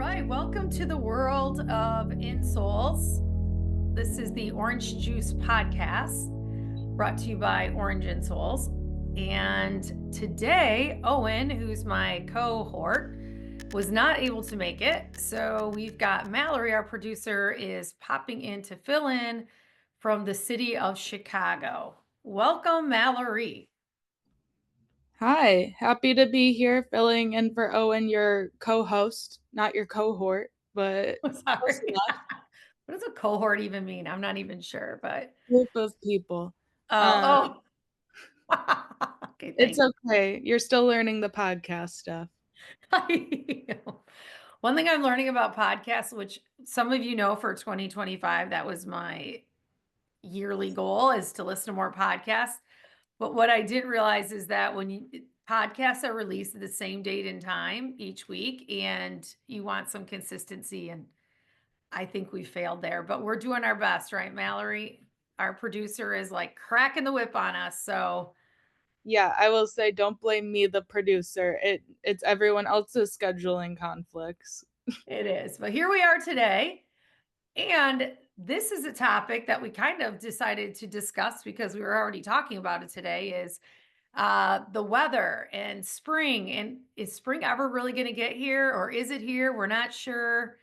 right, welcome to the world of Insoles. This is the Orange Juice Podcast brought to you by Orange Insoles. And today, Owen, who's my cohort, was not able to make it. So we've got Mallory, our producer, is popping in to fill in from the city of Chicago. Welcome, Mallory. Hi, happy to be here filling in for Owen, your co-host, not your cohort, but close Sorry. enough. What does a cohort even mean? I'm not even sure, but Group of people. Uh, oh, oh. Okay, it's thank okay. You're still learning the podcast stuff. you. One thing I'm learning about podcasts, which some of you know for 2025, that was my yearly goal is to listen to more podcasts. But what I didn't realize is that podcasts are released at the same date and time each week, and you want some consistency. And I think we failed there, but we're doing our best, right, Mallory? Our producer is like cracking the whip on us. So Yeah, I will say don't blame me, the producer. It's everyone else's scheduling conflicts. it is. But here we are today. And this is a topic that we kind of decided to discuss because we were already talking about it today is the weather and spring. And is spring ever really going to get here or is it here? We're not sure.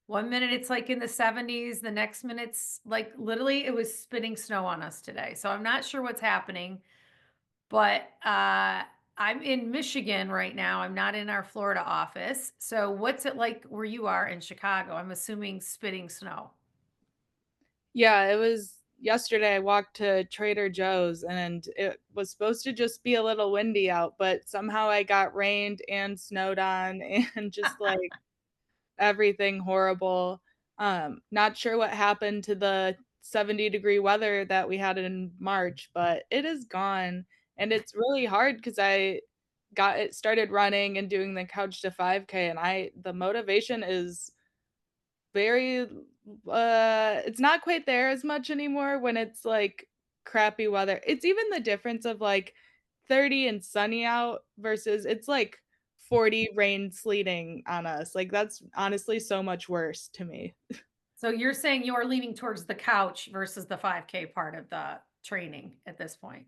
One minute it's like in the 70s, the next minute's like literally it was spitting snow on us today. So I'm not sure what's happening, but I'm in Michigan right now. I'm not in our Florida office. So what's it like where you are in Chicago? I'm assuming spitting snow. Yeah, it was yesterday. I walked to Trader Joe's and it was supposed to just be a little windy out, but somehow I got rained and snowed on and just like everything horrible. Not sure what happened to the 70-degree weather that we had in March, but it is gone. And it's really hard because I got it started running and doing the couch to 5K, and the motivation is very it's not quite there as much anymore when it's like crappy weather. It's even the difference of like 30 and sunny out versus it's like 40 rain sleeting on us. Like that's honestly so much worse to me. So you're saying you're leaning towards the couch versus the 5K part of the training at this point.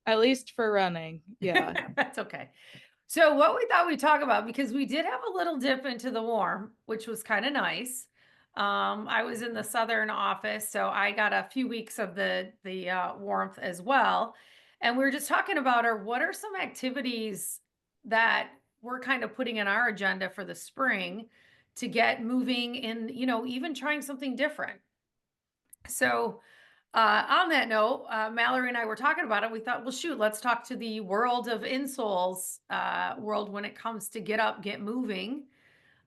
At least for running. Yeah. That's okay. So what we thought we'd talk about, because we did have a little dip into the warm, which was kind of nice. I was in the southern office, so I got a few weeks of the warmth as well. And we were just talking about what are some activities that we're kind of putting in our agenda for the spring to get moving and, even trying something different. So, on that note, Mallory and I were talking about it. We thought, well, shoot, let's talk to the world of insoles world when it comes to get up, get moving.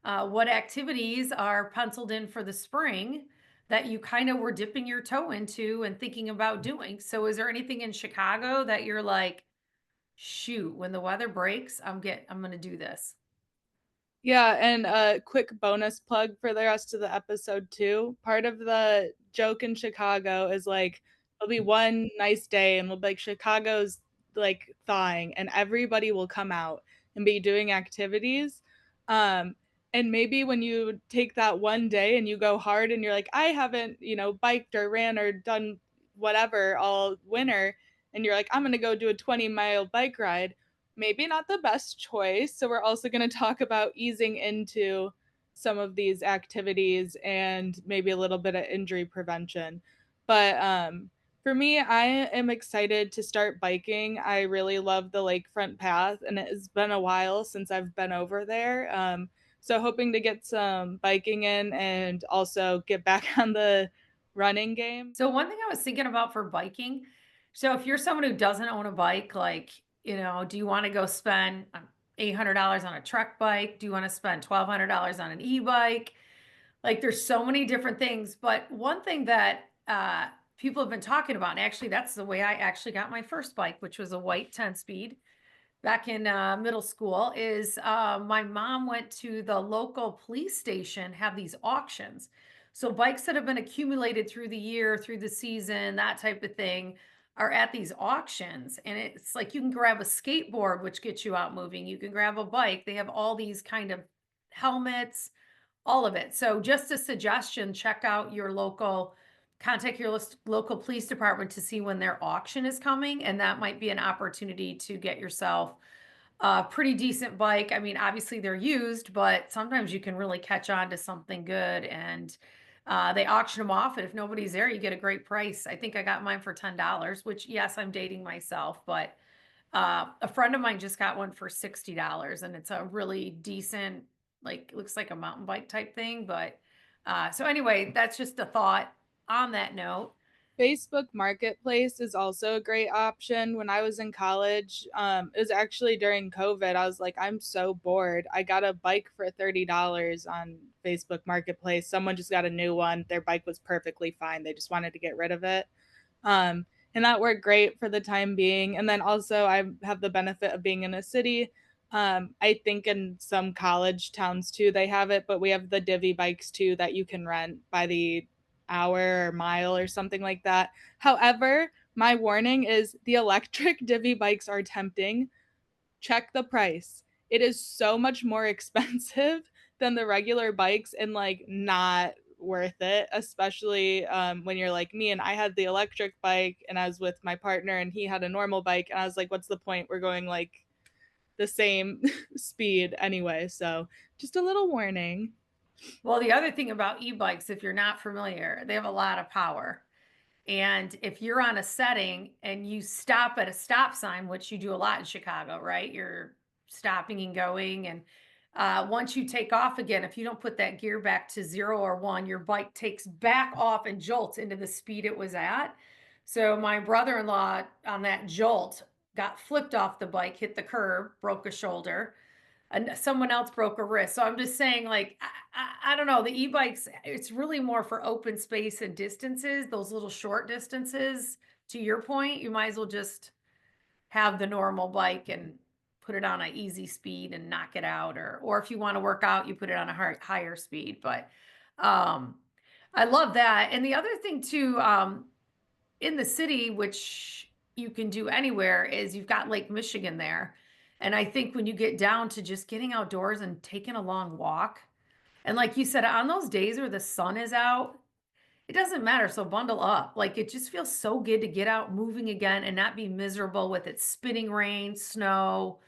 What activities are penciled in for the spring that you kind of were dipping your toe into and thinking about doing? So, is there anything in Chicago that you're like, shoot, when the weather breaks, I'm going to do this. Yeah, and a quick bonus plug for the rest of the episode too. Part of the joke in Chicago is like it'll be one nice day and we'll be like Chicago's like thawing and everybody will come out and be doing activities. Um and maybe when you take that one day and you go hard and you're like, I haven't, biked or ran or done whatever all winter, and you're like, I'm gonna go do a 20-mile bike ride, maybe not the best choice. So we're also going to talk about easing into some of these activities and maybe a little bit of injury prevention. But for me, I am excited to start biking. I really love the lakefront path, and it has been a while since I've been over there. So hoping to get some biking in and also get back on the running game. So one thing I was thinking about for biking, so if you're someone who doesn't own a bike, like, do you want to go spend $800 on a truck bike? Do you want to spend $1,200 on an e-bike? Like there's so many different things, but one thing that people have been talking about, and actually that's the way I actually got my first bike, which was a white 10 speed back in middle school, is my mom went to the local police station, have these auctions. So bikes that have been accumulated through the year, through the season, that type of thing, are at these auctions. And it's like you can grab a skateboard, which gets you out moving. You can grab a bike. They have all these kind of helmets, all of it. So just a suggestion, check out your local contact your local police department to see when their auction is coming, and that might be an opportunity to get yourself a pretty decent bike. I mean, obviously they're used, but sometimes you can really catch on to something good and they auction them off, and if nobody's there, you get a great price. I think I got mine for $10, which yes, I'm dating myself, but a friend of mine just got one for $60 and it's a really decent, like, looks like a mountain bike type thing. But so anyway, that's just a thought on that note. Facebook Marketplace is also a great option. When I was in college, it was actually during COVID. I was like, I'm so bored. I got a bike for $30 on Facebook Marketplace. Someone just got a new one. Their bike was perfectly fine. They just wanted to get rid of it. Um, and that worked great for the time being. And then also, I have the benefit of being in a city. I think in some college towns too, they have it, but we have the divvy bikes too that you can rent by the hour or mile or something like that. However, my warning is the electric divvy bikes are tempting. Check the price. It is so much more expensive than the regular bikes and like not worth it, especially when you're like me and I had the electric bike and I was with my partner and he had a normal bike and I was like, what's the point? We're going like the same speed anyway. So just a little warning. Well, the other thing about e-bikes, if you're not familiar, they have a lot of power. And if you're on a setting and you stop at a stop sign, which you do a lot in Chicago, right? You're stopping and going. And once you take off again, if you don't put that gear back to 0 or 1, your bike takes back off and jolts into the speed it was at. So my brother-in-law on that jolt got flipped off the bike, hit the curb, broke a shoulder, and someone else broke a wrist. So I'm just saying, like, I don't know. The e-bikes, it's really more for open space and distances, those little short distances. To your point, you might as well just have the normal bike and put it on an easy speed and knock it out. Or if you want to work out, you put it on a higher speed. But um, I love that. And the other thing too, in the city, which you can do anywhere, is you've got Lake Michigan there. And I think when you get down to just getting outdoors and taking a long walk, and like you said, on those days where the sun is out, it doesn't matter. So bundle up. Like it just feels so good to get out moving again and not be miserable with it spitting rain, snow,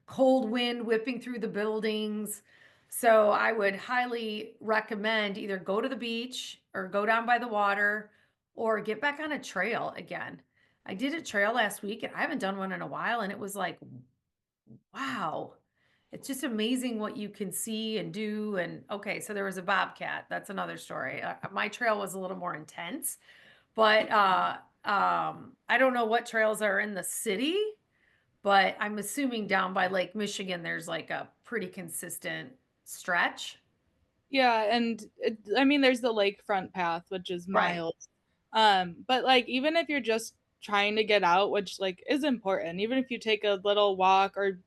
cold wind whipping through the buildings. So I would highly recommend either go to the beach or go down by the water or get back on a trail again. I did a trail last week and I haven't done one in a while, and it was like, wow. It's just amazing what you can see and do. And okay, so there was a bobcat. That's another story. My trail was a little more intense, but I don't know what trails are in the city, but I'm assuming down by Lake Michigan, there's like a pretty consistent stretch. Yeah, and I mean, there's the lakefront path, which is Right. miles. But like, even if you're just trying to get out, which like is important, even if you take a little walk or,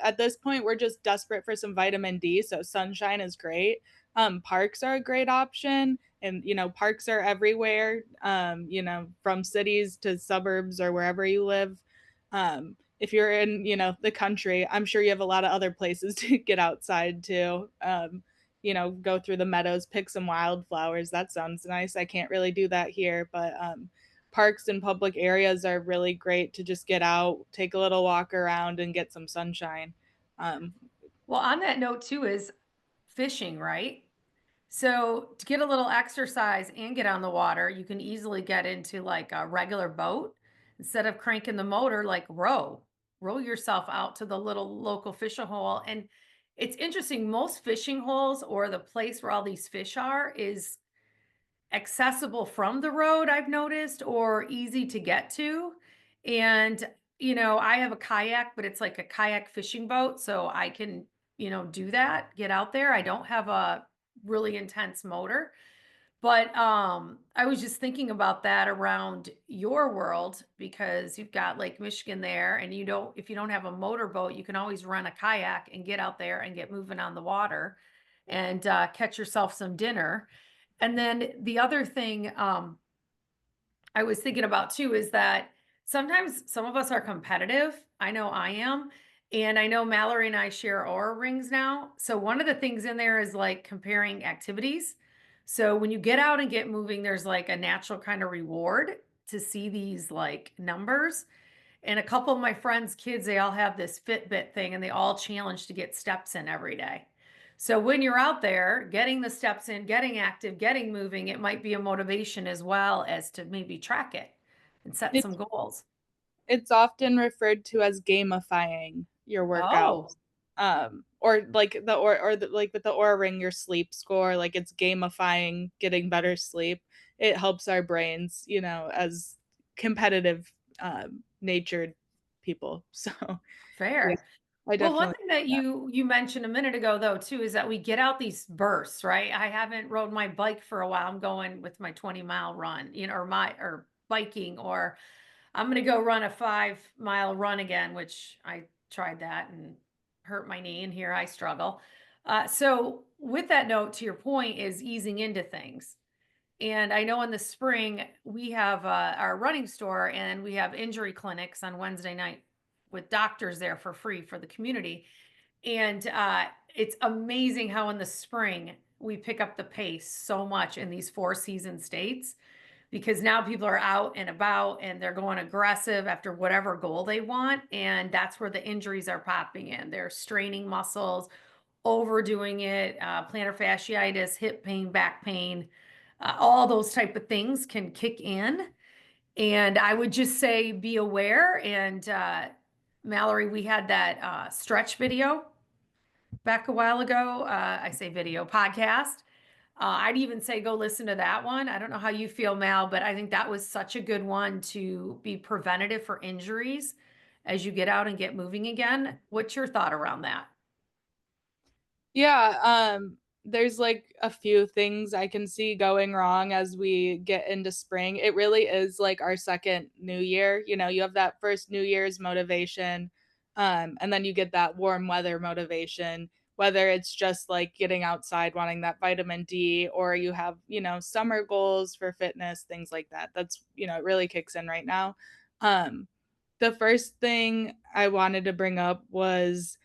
at this point, we're just desperate for some vitamin D, so sunshine is great. Parks are a great option, and parks are everywhere. From cities to suburbs or wherever you live. If you're in, the country, I'm sure you have a lot of other places to get outside too. Go through the meadows, pick some wildflowers. That sounds nice. I can't really do that here, but parks and public areas are really great to just get out, take a little walk around, and get some sunshine. Um, Well, on that note, too, is fishing, right? So to get a little exercise and get on the water, you can easily get into like a regular boat. Instead of cranking the motor, like row yourself out to the little local fishing hole. And it's interesting, most fishing holes or the place where all these fish are is accessible from the road, I've noticed, or easy to get to. And, I have a kayak, but it's like a kayak fishing boat. So I can, do that, get out there. I don't have a really intense motor. But I was just thinking about that around your world because you've got Lake Michigan there, and if you don't have a motorboat, you can always rent a kayak and get out there and get moving on the water and catch yourself some dinner. And then the other thing I was thinking about too is that sometimes some of us are competitive. I know I am. And I know Mallory and I share Aura rings now. So one of the things in there is like comparing activities. So when you get out and get moving, there's like a natural kind of reward to see these like numbers. And a couple of my friends' kids, they all have this Fitbit thing and they all challenge to get steps in every day. So when you're out there getting the steps in, getting active, getting moving, it might be a motivation as well as to maybe track it and set some It's goals. it's often referred to as gamifying your Oh, workouts. Or like like with the Aura Ring, your sleep score, like it's gamifying getting better sleep. It helps our brains, as competitive natured people. So yeah, fair. I Well, one definitely thing that you mentioned a minute ago though too is that we get out these bursts, right? I haven't rode my bike for a while. I'm going with my 20-mile run, or biking, or I'm gonna go run a 5-mile run again, which I tried that and hurt my knee, and here I struggle. So with that note, to your point, is easing into things. And I know in the spring we have our running store, and we have injury clinics on Wednesday night with doctors there for free for the community. And it's amazing how in the spring we pick up the pace so much in these four season states, because now people are out and about and they're going aggressive after whatever goal they want. And that's where the injuries are popping in. They're straining muscles, overdoing it, plantar fasciitis, hip pain, back pain, all those type of things can kick in. And I would just say be aware. And Mallory, we had that stretch video back a while ago. I say video podcast. I'd even say go listen to that one. I don't know how you feel, Mal, but I think that was such a good one to be preventative for injuries as you get out and get moving again. What's your thought around that? Yeah, there's like a few things I can see going wrong as we get into spring. It really is like our second new year. You have that first New Year's motivation, and then you get that warm weather motivation, whether it's just like getting outside, wanting that vitamin D, or you have, summer goals for fitness, things like that. It really kicks in right now. Um, the first thing I wanted to bring up was,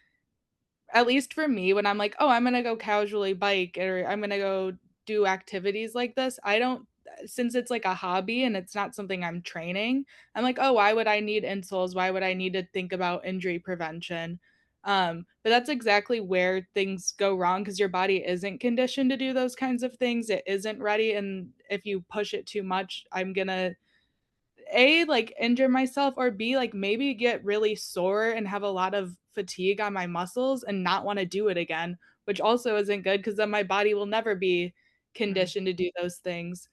at least for me, when I'm like, "Oh, I'm gonna go casually bike or I'm gonna go do activities like this," I don't, since it's like a hobby and it's not something I'm training, I'm like, "Oh, why would I need insoles? Why would I need to think about injury prevention?" But that's exactly where things go wrong because your body isn't conditioned to do those kinds of things. It isn't ready, and if you push it too much, I'm gonna a, like, injure myself, or B, like, maybe get really sore and have a lot of fatigue on my muscles and not wanna do it again, which also isn't good because then my body will never be Mm. conditioned to do those things.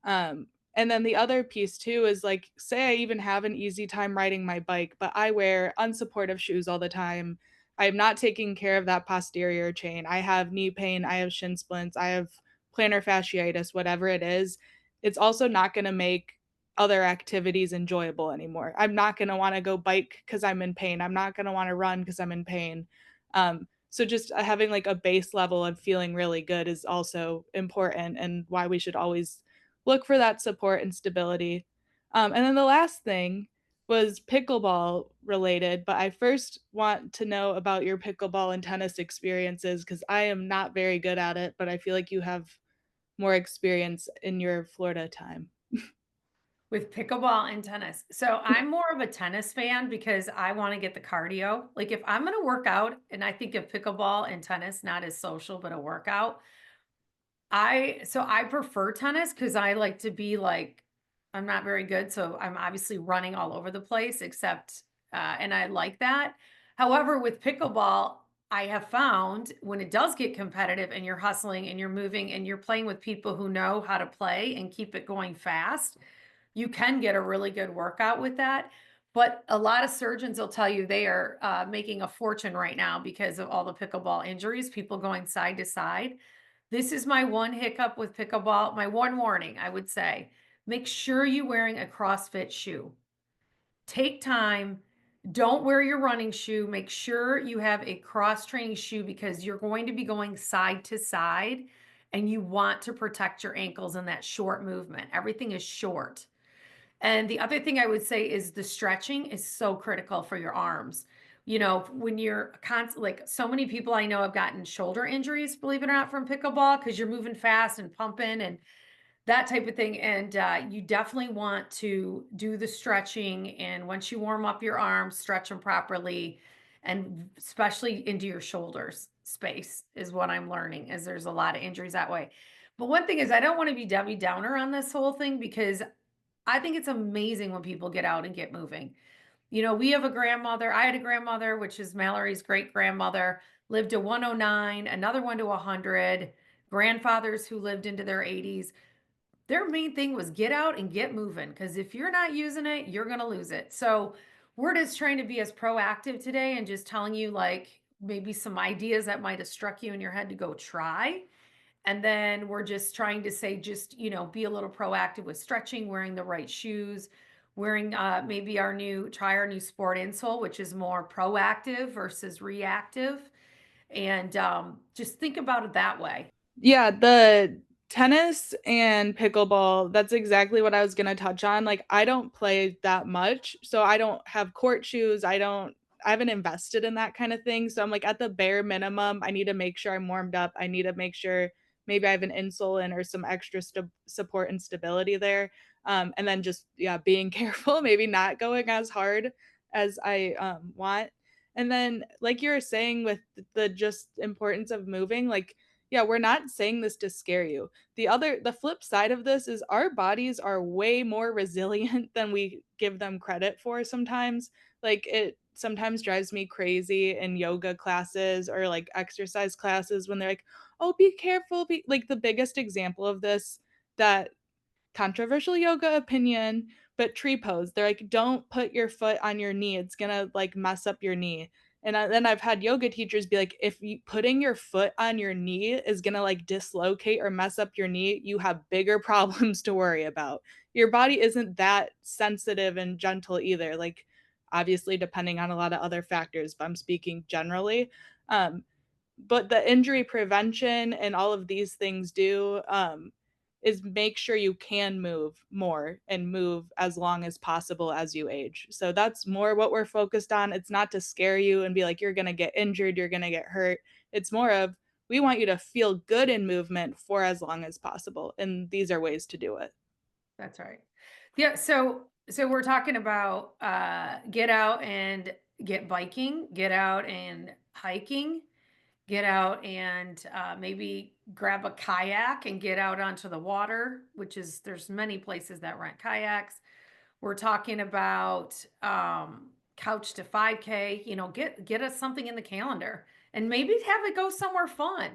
And then the other piece too is, like, say I even have an easy time riding my bike, but I wear unsupportive shoes all the time. I'm not taking care of that posterior chain. I have knee pain, I have shin splints, I have plantar fasciitis, whatever it is. It's also not gonna make other activities enjoyable anymore. I'm not going to want to go bike because I'm in pain. I'm not going to want to run because I'm in pain. So just having like a base level of feeling really good is also important, and why we should always look for that support and stability. And then the last thing was pickleball related, but I first want to know about your pickleball and tennis experiences because I am not very good at it, but I feel like you have more experience in your Florida time. With pickleball and tennis. So I'm more of a tennis fan because I want to get the cardio. Like if I'm going to work out, and I think of pickleball and tennis not as social, but a workout, I prefer tennis because I like to be like, I'm not very good, so I'm obviously running all over the place, except and I like that. However, with pickleball, I have found when it does get competitive and you're hustling and you're moving and you're playing with people who know how to play and keep it going fast, you can get a really good workout with that. But a lot of surgeons will tell you they are making a fortune right now because of all the pickleball injuries, people going side to side. This is my one hiccup with pickleball, my one warning, I would say. Make sure you're wearing a CrossFit shoe. Take time. Don't wear your running shoe. Make sure you have a cross training shoe because you're going to be going side to side and you want to protect your ankles in that short movement. Everything is short. And the other thing I would say is the stretching is so critical for your arms. when you're like so many people I know have gotten shoulder injuries, believe it or not, from pickleball because you're moving fast and pumping and that type of thing. And you definitely want to do the stretching. And once you warm up your arms, stretch them properly, and especially into your shoulders space is what I'm learning. Is there's a lot of injuries that way. But one thing is, I don't want to be Debbie Downer on this whole thing because I think it's amazing when people get out and get moving. We have a grandmother. I had a grandmother, which is Mallory's great grandmother, lived to 109, another one to 100, grandfathers who lived into their 80s. Their main thing was get out and get moving because if you're not using it, you're going to lose it. So we're just trying to be as proactive today and just telling you like maybe some ideas that might have struck you in your head to go try. And then we're just trying to say, just, be a little proactive with stretching, wearing the right shoes, wearing maybe try our new sport insole, which is more proactive versus reactive. And just think about it that way. Yeah, the tennis and pickleball, that's exactly what I was gonna touch on. Like, I don't play that much, so I don't have court shoes. I haven't invested in that kind of thing. So I'm like at the bare minimum, I need to make sure I'm warmed up. I need to make sure maybe I have an insole in or some extra support and stability there. And then just yeah, being careful, maybe not going as hard as I want. And then like you were saying with the just importance of moving, like yeah, we're not saying this to scare you. The flip side of this is our bodies are way more resilient than we give them credit for sometimes. Like it sometimes drives me crazy in yoga classes or like exercise classes when they're like, "Oh, be careful." Be like the biggest example of this that controversial yoga opinion, but tree pose. They're like, don't put your foot on your knee. It's gonna like mess up your knee. And then I've had yoga teachers be like, if you putting your foot on your knee is gonna like dislocate or mess up your knee, you have bigger problems to worry about. Your body isn't that sensitive and gentle either. Like, obviously, depending on a lot of other factors, but I'm speaking generally. But the injury prevention and all of these things do is make sure you can move more and move as long as possible as you age. So that's more what we're focused on. It's not to scare you and be like, you're going to get injured, you're going to get hurt. It's more of, we want you to feel good in movement for as long as possible. And these are ways to do it. That's right. Yeah, so we're talking about get out and get biking, get out and hiking, get out and maybe grab a kayak and get out onto the water, which is there's many places that rent kayaks. We're talking about couch to 5K, get us something in the calendar and maybe have it go somewhere fun.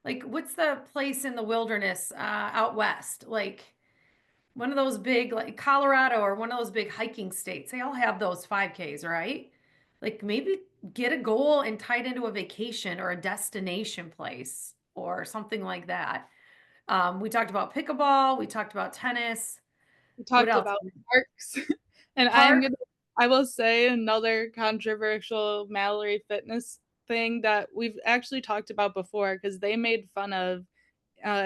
Like what's the place in the wilderness out west? Like one of those big, like Colorado or one of those big hiking states, they all have those 5Ks, right? Like maybe get a goal and tie it into a vacation or a destination place or something like that. We talked about pickleball, we talked about tennis. We What talked else? about parks. And Park. I will say another controversial Mallory Fitness thing that we've actually talked about before because they made fun of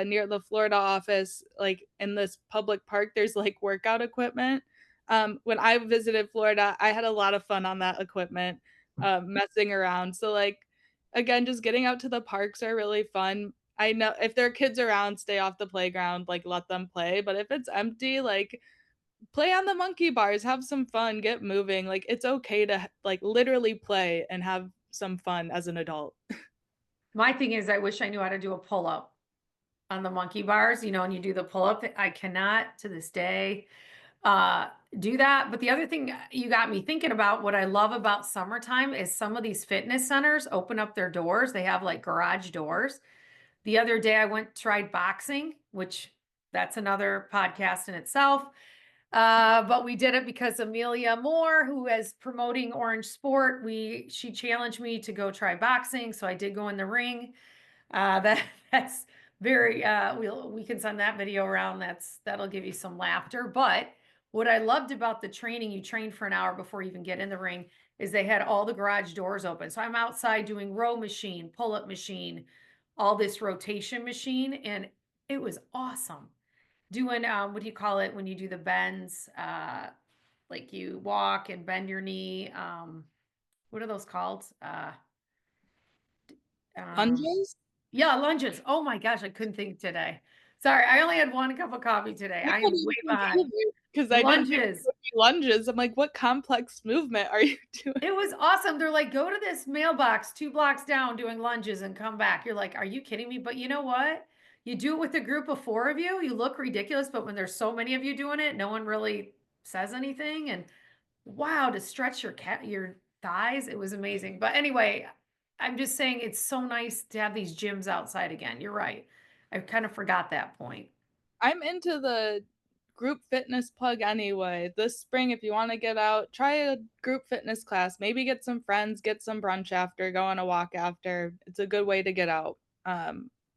near the Florida office, like in this public park, there's like workout equipment. When I visited Florida, I had a lot of fun on that equipment, messing around. So, like, again, just getting out to the parks are really fun. I know if there are kids around, stay off the playground, like, let them play. But if it's empty, like, play on the monkey bars, have some fun, get moving. Like, it's okay to, like, literally play and have some fun as an adult. My thing is, I wish I knew how to do a pull up on the monkey bars, and you do the pull up. I cannot to this day uh do that. But the other thing you got me thinking about, what I love about summertime is some of these fitness centers open up their doors. They have like garage doors. The other day I went tried boxing, which that's another podcast in itself. But we did it because Amelia Moore, who is promoting Orange Sport, she challenged me to go try boxing. So I did go in the ring. That's very we can send that video around. That'll give you some laughter. But what I loved about the training, you train for an hour before you even get in the ring, is they had all the garage doors open. So I'm outside doing row machine, pull-up machine, all this rotation machine, and it was awesome. Doing what do you call it when you do the bends? Like you walk and bend your knee. What are those called? Um, Lunges? yeah, lunges. Oh my gosh, I couldn't think today. Sorry, I only had 1 cup of coffee today. I I got am way even behind. confused because I didn't think it Lunges. would be lunges. I'm like, "What complex movement are you doing?" It was awesome. They're like, "Go to this mailbox 2 blocks down doing lunges and come back." You're like, "Are you kidding me?" But you know what? You do it with a group of 4 of you, you look ridiculous, but when there's so many of you doing it, no one really says anything, and wow, to stretch your thighs, it was amazing. But anyway, I'm just saying it's so nice to have these gyms outside again. You're right. I kind of forgot that point. I'm into the group fitness plug anyway. This spring, if you want to get out, try a group fitness class. Maybe get some friends, get some brunch after, go on a walk after. It's a good way to get out.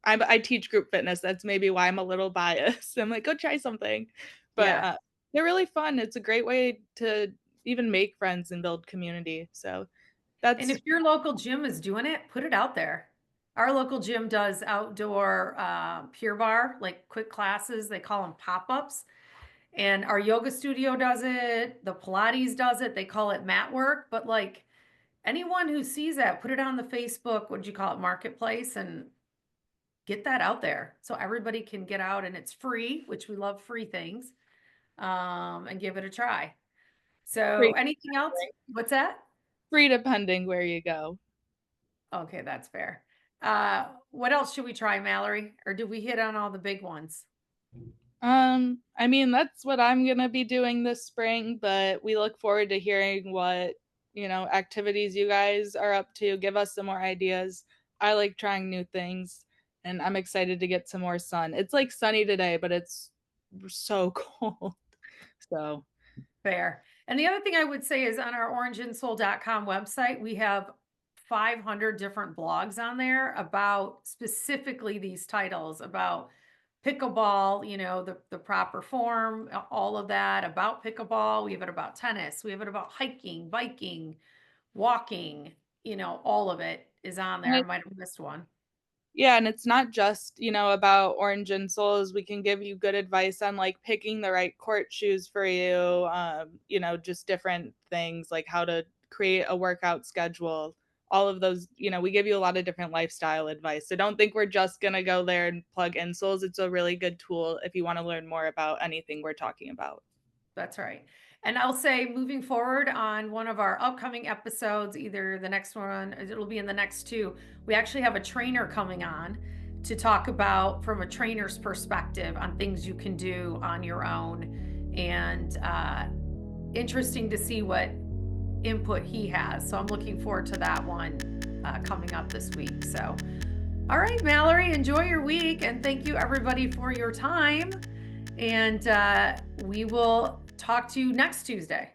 I teach group fitness. That's maybe why I'm a little biased. I'm like, go try something. But Yeah. they're really fun. It's a great way to even make friends and build community. So And that's if your local gym is doing it, put it out there. Our local gym does outdoor Pure Bar, like quick classes. They call them pop-ups. And our yoga studio does it. The Pilates does it. They call it mat work. But like anyone who sees that, put it on the Facebook, what'd you call it, marketplace, and get that out there so everybody can get out and it's free, which we love free things, and give it a try. So free, anything else? What's that? free depending where you go. Okay, that's fair. What else should we try, Mallory? Or did we hit on all the big ones? I mean, that's what I'm gonna be doing this spring, but we look forward to hearing what, activities you guys are up to. Give us some more ideas. I like trying new things, and I'm excited to get some more sun. It's like sunny today, but it's so cold. So, Fair. And the other thing I would say is on our orangeinsole.com website, we have 500 different blogs on there about specifically these titles about pickleball, the proper form, all of that about pickleball. We have it about tennis. We have it about hiking, biking, walking, all of it is on there. I and might have missed one. yeah, and it's not just, about orange insoles. We can give you good advice on like picking the right court shoes for you, just different things like how to create a workout schedule. All of those, we give you a lot of different lifestyle advice. So don't think we're just going to go there and plug insoles. It's a really good tool if you want to learn more about anything we're talking about. That's right. And I'll say moving forward on one of our upcoming episodes, either the next one, it'll be in the next two, we actually have a trainer coming on to talk about from a trainer's perspective on things you can do on your own. And interesting to see what input he has. So I'm looking forward to that one coming up this week. So, all right, Mallory, enjoy your week. And thank you, everybody, for your time. And we will talk to you next Tuesday.